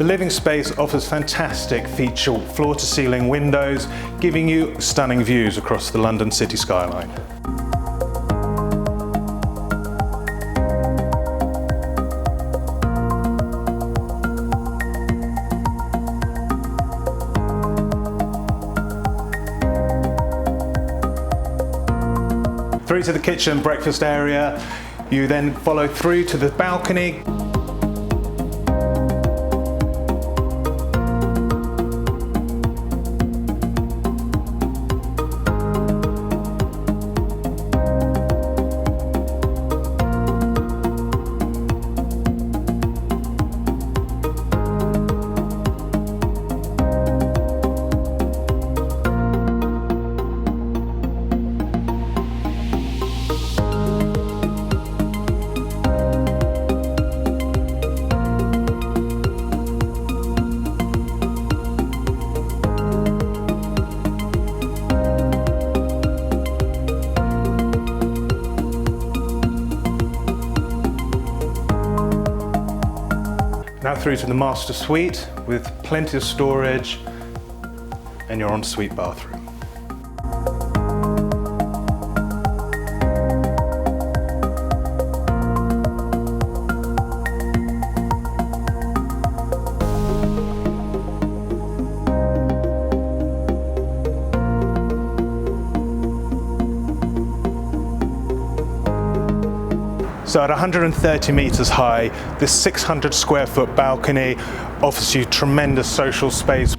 living space offers fantastic feature floor-to-ceiling windows, giving you stunning views across the London city skyline. Through to the kitchen breakfast area, you then follow through to the balcony. Now through to the master suite with plenty of storage and your ensuite bathroom. So at 130 metres high, this 600 square foot balcony offers you tremendous social space.